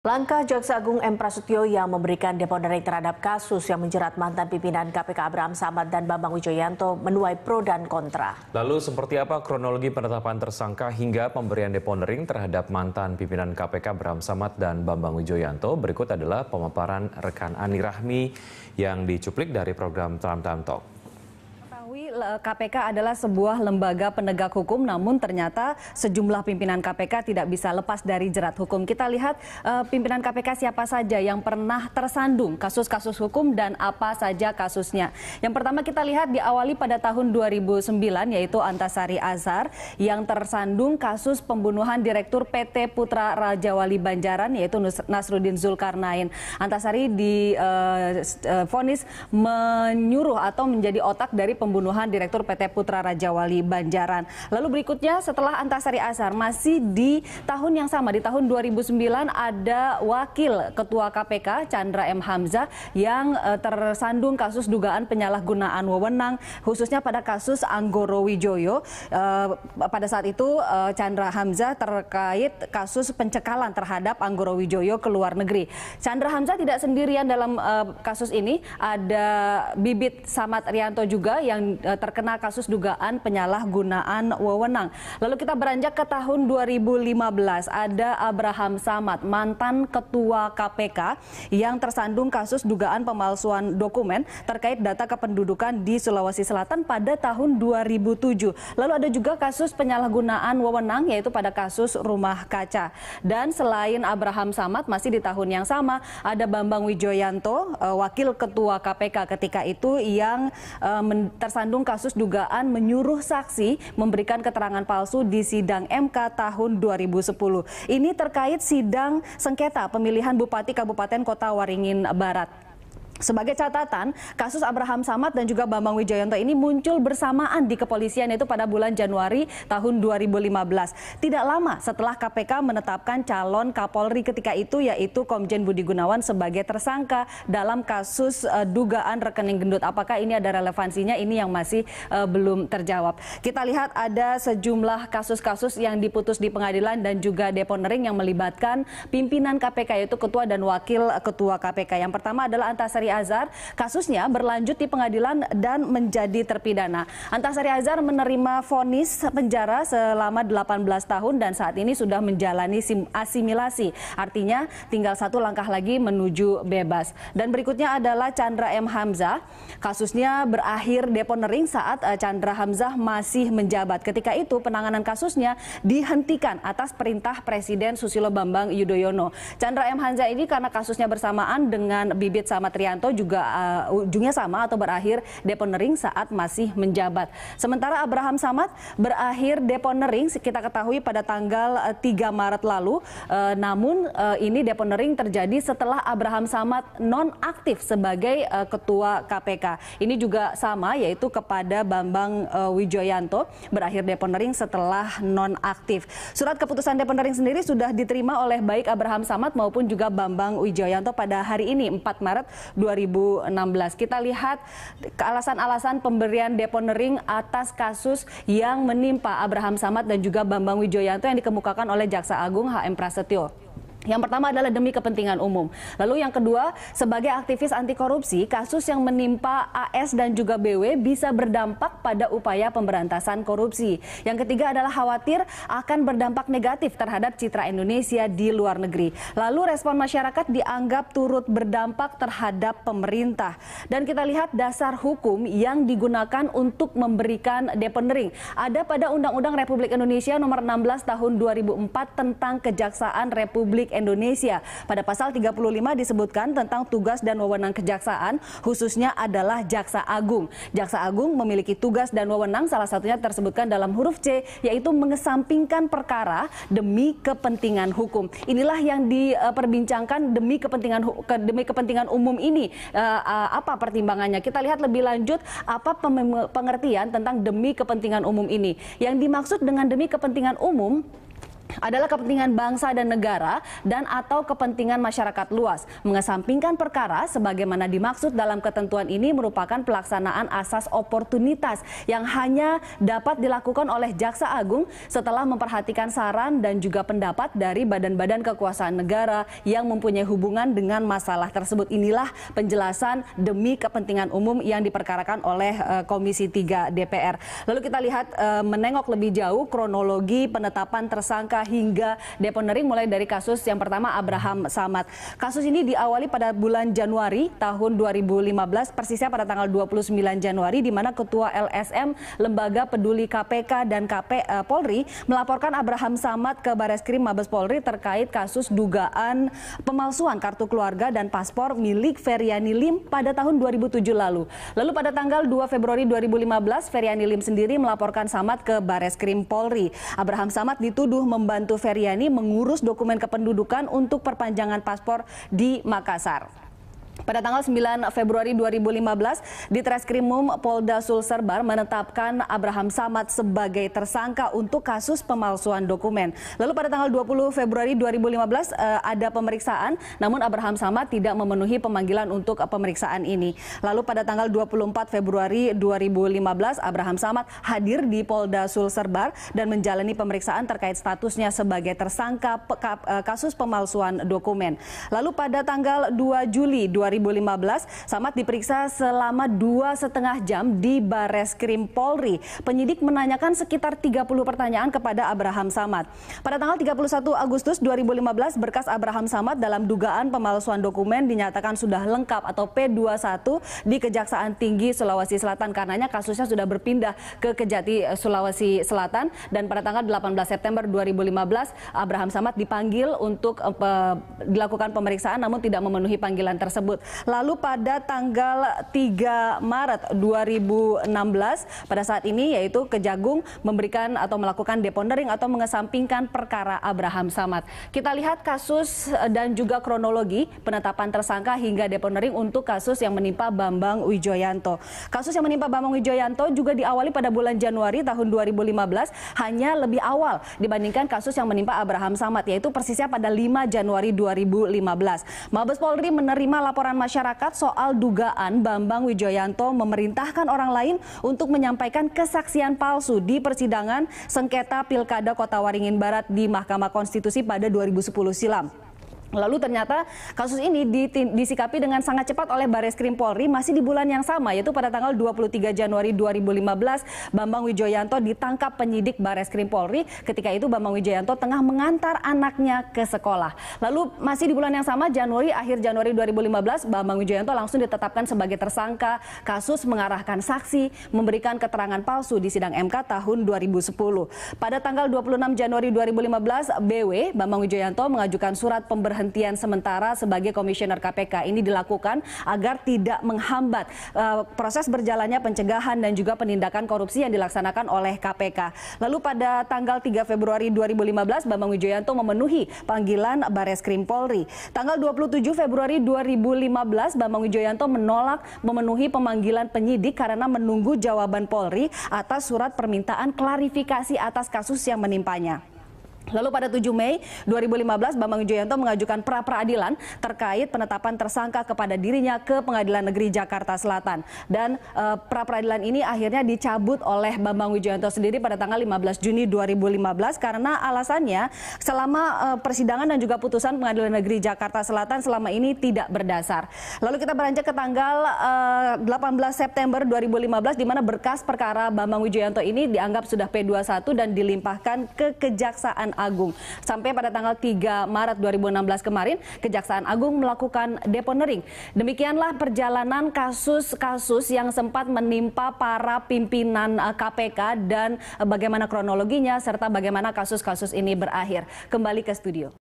Langkah Jaksa Agung M. Prasetyo yang memberikan deponering terhadap kasus yang menjerat mantan pimpinan KPK Abraham Samad dan Bambang Wijoyanto menuai pro dan kontra. Lalu seperti apa kronologi penetapan tersangka hingga pemberian deponering terhadap mantan pimpinan KPK Abraham Samad dan Bambang Wijoyanto? Berikut adalah pemaparan rekan Ani Rahmi yang dicuplik dari program Time Talk. KPK adalah sebuah lembaga penegak hukum, namun ternyata sejumlah pimpinan KPK tidak bisa lepas dari jerat hukum. Kita lihat pimpinan KPK siapa saja yang pernah tersandung kasus-kasus hukum dan apa saja kasusnya. Yang pertama kita lihat diawali pada tahun 2009, yaitu Antasari Azhar yang tersandung kasus pembunuhan Direktur PT Putra Raja Wali Banjaran, yaitu Nasruddin Zulkarnain. Antasari divonis menyuruh atau menjadi otak dari pembunuhan Direktur PT Putra Raja Wali Banjaran. Lalu berikutnya setelah Antasari Azhar, masih di tahun yang sama, di tahun 2009 ada Wakil Ketua KPK Chandra M. Hamzah yang tersandung kasus dugaan penyalahgunaan wewenang, khususnya pada kasus Anggoro Wijoyo. Pada saat itu Chandra Hamzah terkait kasus pencekalan terhadap Anggoro Wijoyo ke luar negeri. Chandra Hamzah tidak sendirian dalam kasus ini, ada Bibit Samad Rianto juga yang terkena kasus dugaan penyalahgunaan wewenang. Lalu kita beranjak ke tahun 2015, ada Abraham Samad, mantan ketua KPK yang tersandung kasus dugaan pemalsuan dokumen terkait data kependudukan di Sulawesi Selatan pada tahun 2007. Lalu ada juga kasus penyalahgunaan wewenang, yaitu pada kasus Rumah Kaca. Dan selain Abraham Samad, masih di tahun yang sama ada Bambang Wijoyanto, wakil ketua KPK ketika itu, yang tersandung kasus dugaan menyuruh saksi memberikan keterangan palsu di sidang MK tahun 2010. Ini terkait sidang sengketa pemilihan Bupati Kabupaten Kota Waringin Barat. Sebagai catatan, kasus Abraham Samad dan juga Bambang Wijoyanto ini muncul bersamaan di kepolisian, yaitu pada bulan Januari tahun 2015. Tidak lama setelah KPK menetapkan calon Kapolri ketika itu, yaitu Komjen Budi Gunawan sebagai tersangka dalam kasus dugaan rekening gendut. Apakah ini ada relevansinya? Ini yang masih belum terjawab. Kita lihat ada sejumlah kasus-kasus yang diputus di pengadilan dan juga deponering yang melibatkan pimpinan KPK, yaitu ketua dan wakil ketua KPK. Yang pertama adalah Antasari Azhar, kasusnya berlanjut di pengadilan dan menjadi terpidana. Antasari Azhar menerima vonis penjara selama 18 tahun dan saat ini sudah menjalani asimilasi. Artinya tinggal satu langkah lagi menuju bebas. Dan berikutnya adalah Chandra M. Hamzah. Kasusnya berakhir deponering saat Chandra Hamzah masih menjabat. Ketika itu penanganan kasusnya dihentikan atas perintah Presiden Susilo Bambang Yudhoyono. Chandra M. Hamzah ini karena kasusnya bersamaan dengan Bibit Samad Rianto juga ujungnya sama atau berakhir deponering saat masih menjabat. Sementara Abraham Samad berakhir deponering kita ketahui pada tanggal 3 Maret lalu. Namun ini deponering terjadi setelah Abraham Samad nonaktif sebagai ketua KPK. Ini juga sama, yaitu kepada Bambang Wijoyanto, berakhir deponering setelah nonaktif. Surat keputusan deponering sendiri sudah diterima oleh baik Abraham Samad maupun juga Bambang Wijoyanto pada hari ini 4 Maret 2016. Kita lihat alasan-alasan pemberian deponering atas kasus yang menimpa Abraham Samad dan juga Bambang Wijoyanto yang dikemukakan oleh Jaksa Agung HM Prasetyo. Yang pertama adalah demi kepentingan umum. Lalu yang kedua, sebagai aktivis anti korupsi, kasus yang menimpa AS dan juga BW bisa berdampak pada upaya pemberantasan korupsi. Yang ketiga adalah khawatir akan berdampak negatif terhadap citra Indonesia di luar negeri. Lalu respon masyarakat dianggap turut berdampak terhadap pemerintah. Dan kita lihat dasar hukum yang digunakan untuk memberikan deponering. Ada pada Undang-Undang Republik Indonesia Nomor 16 Tahun 2004 tentang Kejaksaan Republik Indonesia. Pada pasal 35 disebutkan tentang tugas dan wewenang kejaksaan, khususnya adalah Jaksa Agung. Jaksa Agung memiliki tugas dan wewenang, salah satunya tersebutkan dalam huruf C, yaitu mengesampingkan perkara demi kepentingan hukum. Inilah yang diperbincangkan demi kepentingan umum ini. Apa pertimbangannya? Kita lihat lebih lanjut apa pengertian tentang demi kepentingan umum ini. Yang dimaksud dengan demi kepentingan umum adalah kepentingan bangsa dan negara dan atau kepentingan masyarakat luas. Mengesampingkan perkara sebagaimana dimaksud dalam ketentuan ini merupakan pelaksanaan asas oportunitas yang hanya dapat dilakukan oleh Jaksa Agung setelah memperhatikan saran dan juga pendapat dari badan-badan kekuasaan negara yang mempunyai hubungan dengan masalah tersebut. Inilah penjelasan demi kepentingan umum yang diperkarakan oleh Komisi 3 DPR. Lalu kita lihat menengok lebih jauh kronologi penetapan tersangka hingga deponering mulai dari kasus yang pertama Abraham Samad. Kasus ini diawali pada bulan Januari tahun 2015, persisnya pada tanggal 29 Januari, di mana Ketua LSM Lembaga Peduli KPK dan Polri melaporkan Abraham Samad ke Bareskrim Mabes Polri terkait kasus dugaan pemalsuan kartu keluarga dan paspor milik Feryani Lim pada tahun 2007 lalu. Lalu pada tanggal 2 Februari 2015, Feryani Lim sendiri melaporkan Samad ke Bareskrim Polri. Abraham Samad dituduh membantu Feryani mengurus dokumen kependudukan untuk perpanjangan paspor di Makassar. Pada tanggal 9 Februari 2015, di Treskrimum Polda Sulselbar menetapkan Abraham Samad sebagai tersangka untuk kasus pemalsuan dokumen. Lalu pada tanggal 20 Februari 2015 ada pemeriksaan, namun Abraham Samad tidak memenuhi pemanggilan untuk pemeriksaan ini. Lalu pada tanggal 24 Februari 2015, Abraham Samad hadir di Polda Sulselbar dan menjalani pemeriksaan terkait statusnya sebagai tersangka kasus pemalsuan dokumen. Lalu pada tanggal 2 Juli 2015, Samad diperiksa selama 2,5 jam di Bareskrim Polri. Penyidik menanyakan sekitar 30 pertanyaan kepada Abraham Samad. Pada tanggal 31 Agustus 2015, berkas Abraham Samad dalam dugaan pemalsuan dokumen dinyatakan sudah lengkap atau P21 di Kejaksaan Tinggi Sulawesi Selatan. Karenanya kasusnya sudah berpindah ke Kejati Sulawesi Selatan, dan pada tanggal 18 September 2015, Abraham Samad dipanggil untuk dilakukan pemeriksaan namun tidak memenuhi panggilan tersebut. Lalu pada tanggal 3 Maret 2016, pada saat ini yaitu Kejagung memberikan atau melakukan deponering atau mengesampingkan perkara Abraham Samad. Kita lihat kasus dan juga kronologi penetapan tersangka hingga deponering untuk kasus yang menimpa Bambang Wijoyanto. Kasus yang menimpa Bambang Wijoyanto juga diawali pada bulan Januari tahun 2015, hanya lebih awal dibandingkan kasus yang menimpa Abraham Samad, yaitu persisnya pada 5 Januari 2015. Mabes Polri menerima laporan masyarakat soal dugaan Bambang Wijoyanto memerintahkan orang lain untuk menyampaikan kesaksian palsu di persidangan sengketa Pilkada Kota Waringin Barat di Mahkamah Konstitusi pada 2010 silam. Lalu ternyata kasus ini disikapi dengan sangat cepat oleh Bareskrim Polri masih di bulan yang sama, yaitu pada tanggal 23 Januari 2015, Bambang Wijoyanto ditangkap penyidik Bareskrim Polri. Ketika itu Bambang Wijoyanto tengah mengantar anaknya ke sekolah. Lalu masih di bulan yang sama, akhir Januari 2015, Bambang Wijoyanto langsung ditetapkan sebagai tersangka kasus mengarahkan saksi memberikan keterangan palsu di sidang MK tahun 2010. Pada tanggal 26 Januari 2015, BW Bambang Wijoyanto mengajukan surat pemberhentian sementara sebagai komisioner KPK. Ini dilakukan agar tidak menghambat proses berjalannya pencegahan dan juga penindakan korupsi yang dilaksanakan oleh KPK. Lalu pada tanggal 3 Februari 2015, Bambang Wijoyanto memenuhi panggilan Bareskrim Polri. Tanggal 27 Februari 2015, Bambang Wijoyanto menolak memenuhi pemanggilan penyidik karena menunggu jawaban Polri atas surat permintaan klarifikasi atas kasus yang menimpanya. Lalu pada 7 Mei 2015, Bambang Wijoyanto mengajukan pra-peradilan terkait penetapan tersangka kepada dirinya ke Pengadilan Negeri Jakarta Selatan. Dan pra-peradilan ini akhirnya dicabut oleh Bambang Wijoyanto sendiri pada tanggal 15 Juni 2015 karena alasannya selama persidangan dan juga putusan Pengadilan Negeri Jakarta Selatan selama ini tidak berdasar. Lalu kita beranjak ke tanggal 18 September 2015 di mana berkas perkara Bambang Wijoyanto ini dianggap sudah P21 dan dilimpahkan ke Kejaksaan Agung. Sampai pada tanggal 3 Maret 2016 kemarin, Kejaksaan Agung melakukan deponering. Demikianlah perjalanan kasus-kasus yang sempat menimpa para pimpinan KPK dan bagaimana kronologinya serta bagaimana kasus-kasus ini berakhir. Kembali ke studio.